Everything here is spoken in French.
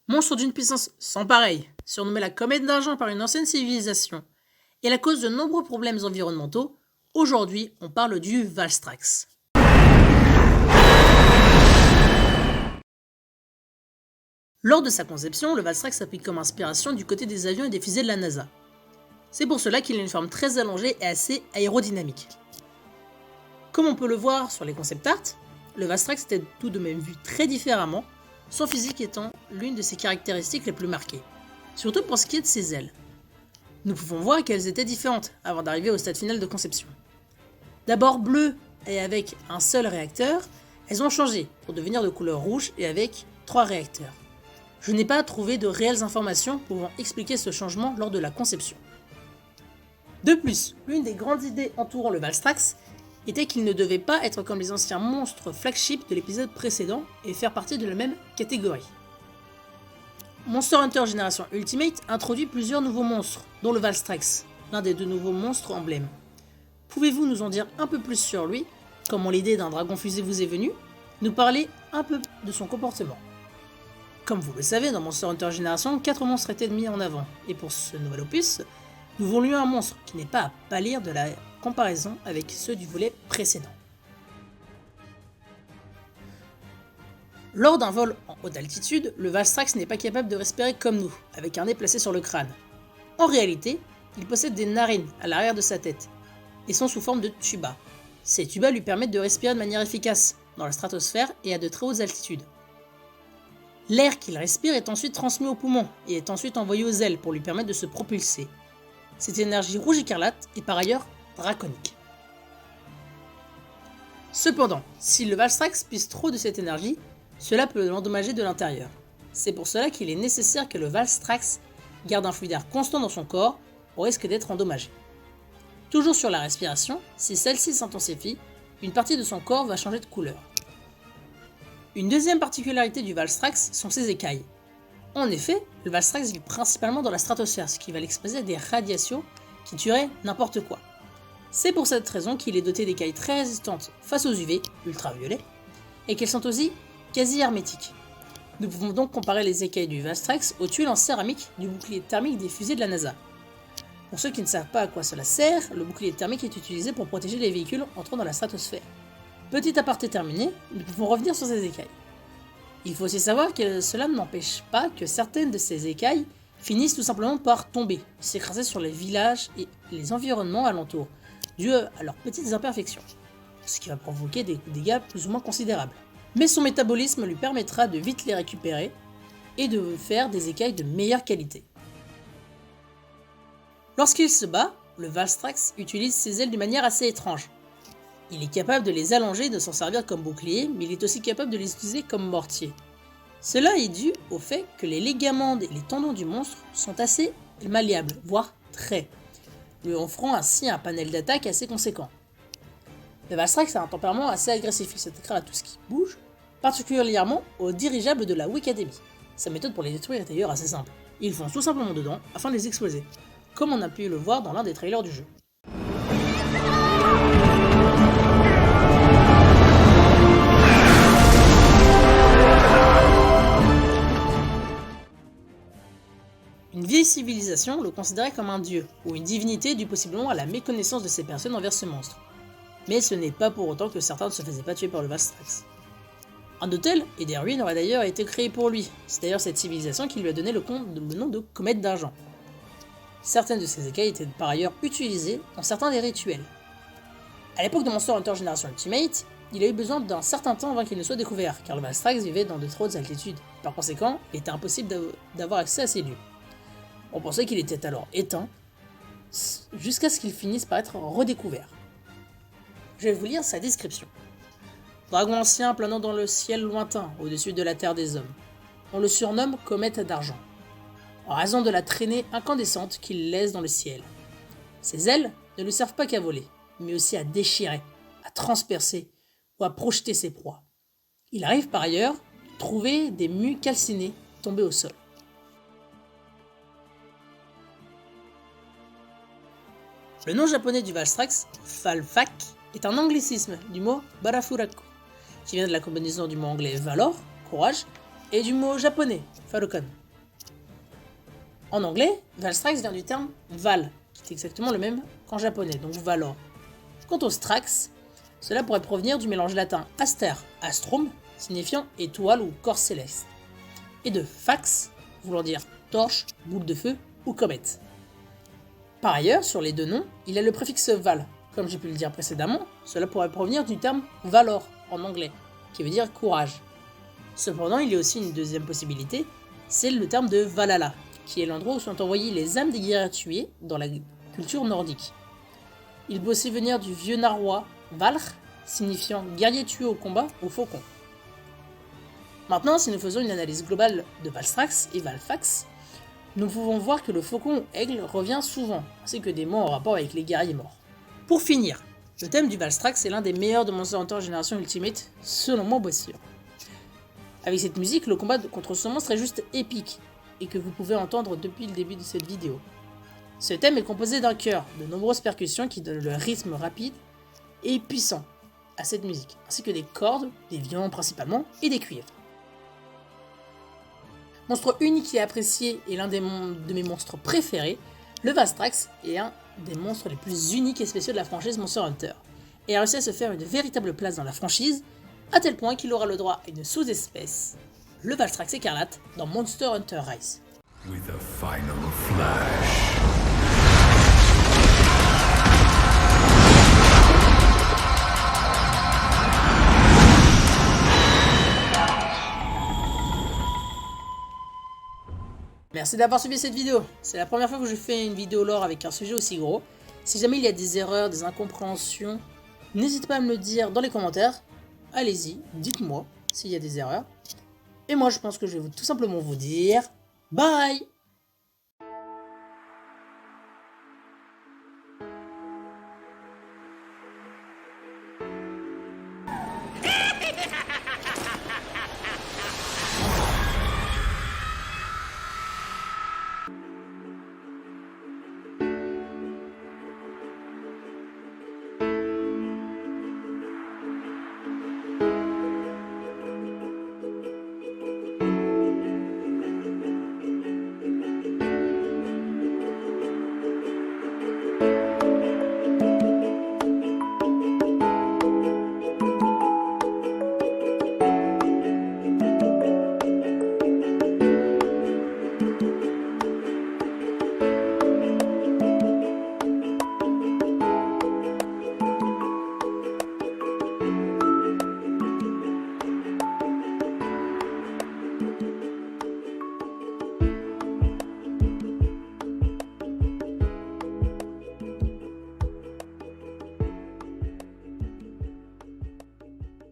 Monstre d'une puissance sans pareille, surnommé la comète d'argent par une ancienne civilisation, et la cause de nombreux problèmes environnementaux, aujourd'hui on parle du Valstrax. Lors de sa conception, le Valstrax a pris comme inspiration du côté des avions et des fusées de la NASA. C'est pour cela qu'il a une forme très allongée et assez aérodynamique. Comme on peut le voir sur les concept art, le Valstrax était tout de même vu très différemment, son physique étant l'une de ses caractéristiques les plus marquées, surtout pour ce qui est de ses ailes. Nous pouvons voir qu'elles étaient différentes avant d'arriver au stade final de conception. D'abord bleues et avec un seul réacteur, elles ont changé pour devenir de couleur rouge et avec 3 réacteurs. Je n'ai pas trouvé de réelles informations pouvant expliquer ce changement lors de la conception. De plus, l'une des grandes idées entourant le Valstrax était qu'il ne devait pas être comme les anciens monstres flagship de l'épisode précédent et faire partie de la même catégorie. Monster Hunter Generation Ultimate introduit plusieurs nouveaux monstres, dont le Valstrax, l'un des 2 nouveaux monstres emblèmes. Pouvez-vous nous en dire un peu plus sur lui, comment l'idée d'un dragon fusée vous est venue, nous parler un peu de son comportement? Comme vous le savez, dans Monster Hunter Generation, 4 monstres étaient mis en avant, et pour ce nouvel opus, nous voulions un monstre qui n'est pas à pâlir de la comparaison avec ceux du volet précédent. Lors d'un vol en haute altitude, le Valstrax n'est pas capable de respirer comme nous, avec un nez placé sur le crâne. En réalité, il possède des narines à l'arrière de sa tête, et sont sous forme de tubas. Ces tubas lui permettent de respirer de manière efficace, dans la stratosphère et à de très hautes altitudes. L'air qu'il respire est ensuite transmis aux poumons, et est ensuite envoyé aux ailes pour lui permettre de se propulser. Cette énergie rouge écarlate est par ailleurs draconique. Cependant, si le Valstrax puise trop de cette énergie, cela peut l'endommager de l'intérieur. C'est pour cela qu'il est nécessaire que le Valstrax garde un flux d'air constant dans son corps au risque d'être endommagé. Toujours sur la respiration, si celle-ci s'intensifie, une partie de son corps va changer de couleur. Une deuxième particularité du Valstrax sont ses écailles. En effet, le Valstrax vit principalement dans la stratosphère, ce qui va l'exposer à des radiations qui tueraient n'importe quoi. C'est pour cette raison qu'il est doté d'écailles très résistantes face aux UV, ultraviolets, et qu'elles sont aussi quasi hermétiques. Nous pouvons donc comparer les écailles du Valstrax aux tuiles en céramique du bouclier thermique des fusées de la NASA. Pour ceux qui ne savent pas à quoi cela sert, le bouclier thermique est utilisé pour protéger les véhicules entrant dans la stratosphère. Petit aparté terminé, nous pouvons revenir sur ces écailles. Il faut aussi savoir que cela n'empêche pas que certaines de ces écailles finissent tout simplement par tomber, s'écraser sur les villages et les environnements alentours, dû à leurs petites imperfections, ce qui va provoquer des dégâts plus ou moins considérables. Mais son métabolisme lui permettra de vite les récupérer et de faire des écailles de meilleure qualité. Lorsqu'il se bat, le Valstrax utilise ses ailes d'une manière assez étrange. Il est capable de les allonger et de s'en servir comme bouclier, mais il est aussi capable de les utiliser comme mortier. Cela est dû au fait que les ligaments et les tendons du monstre sont assez malléables, voire très, lui offrant ainsi un panel d'attaque assez conséquent. Le Valstrax a un tempérament assez agressif, il s'attaquera à tout ce qui bouge, particulièrement aux dirigeables de la Wikademy. Sa méthode pour les détruire est d'ailleurs assez simple. Il fonce tout simplement dedans afin de les exploser, comme on a pu le voir dans l'un des trailers du jeu. Une vieille civilisation le considérait comme un dieu, ou une divinité due possiblement à la méconnaissance de ces personnes envers ce monstre. Mais ce n'est pas pour autant que certains ne se faisaient pas tuer par le Valstrax. Un hôtel et des ruines auraient d'ailleurs été créés pour lui, c'est d'ailleurs cette civilisation qui lui a donné le nom de comète d'argent. Certaines de ces écailles étaient par ailleurs utilisées dans certains des rituels. A l'époque de Monster Hunter Generation Ultimate, il a eu besoin d'un certain temps avant qu'il ne soit découvert, car le Valstrax vivait dans de trop hautes altitudes. Par conséquent, il était impossible d'avoir accès à ces lieux. On pensait qu'il était alors éteint, jusqu'à ce qu'il finisse par être redécouvert. Je vais vous lire sa description. Dragon ancien planant dans le ciel lointain, au-dessus de la terre des hommes. On le surnomme comète d'argent, en raison de la traînée incandescente qu'il laisse dans le ciel. Ses ailes ne lui servent pas qu'à voler, mais aussi à déchirer, à transpercer ou à projeter ses proies. Il arrive par ailleurs de trouver des mues calcinées tombées au sol. Le nom japonais du Valstrax, Valfak, est un anglicisme du mot Barafuraku, qui vient de la combinaison du mot anglais valor, courage, et du mot japonais, Falcon. En anglais, Valstrax vient du terme Val, qui est exactement le même qu'en japonais, donc Valor. Quant au Strax, cela pourrait provenir du mélange latin aster, astrum, signifiant étoile ou corps céleste, et de fax, voulant dire torche, boule de feu ou comète. Par ailleurs, sur les deux noms, il y a le préfixe Val. Comme j'ai pu le dire précédemment, cela pourrait provenir du terme Valor en anglais, qui veut dire courage. Cependant, il y a aussi une deuxième possibilité, c'est le terme de Valhalla, qui est l'endroit où sont envoyées les âmes des guerriers tués dans la culture nordique. Il peut aussi venir du vieux narrois Valr, signifiant guerrier tué au combat ou faucon. Maintenant, si nous faisons une analyse globale de Valstrax et Valfax, nous pouvons voir que le faucon ou aigle revient souvent, ainsi que des mots en rapport avec les guerriers morts. Pour finir, le thème du Valstrax est l'un des meilleurs de Monster Hunter Génération Ultimate, selon moi bien sûr. Avec cette musique, le combat contre ce monstre est juste épique, et que vous pouvez entendre depuis le début de cette vidéo. Ce thème est composé d'un chœur, de nombreuses percussions qui donnent le rythme rapide et puissant à cette musique, ainsi que des cordes, des violons principalement, et des cuivres. Monstre unique et apprécié et l'un de mes monstres préférés, le Valstrax est un des monstres les plus uniques et spéciaux de la franchise Monster Hunter, et a réussi à se faire une véritable place dans la franchise, à tel point qu'il aura le droit à une sous-espèce, le Valstrax écarlate, dans Monster Hunter Rise. With a final flash. Merci d'avoir suivi cette vidéo. C'est la première fois que je fais une vidéo lore avec un sujet aussi gros. Si jamais il y a des erreurs, des incompréhensions, n'hésitez pas à me le dire dans les commentaires. Allez-y, dites-moi s'il y a des erreurs. Et moi je pense que je vais tout simplement vous dire bye.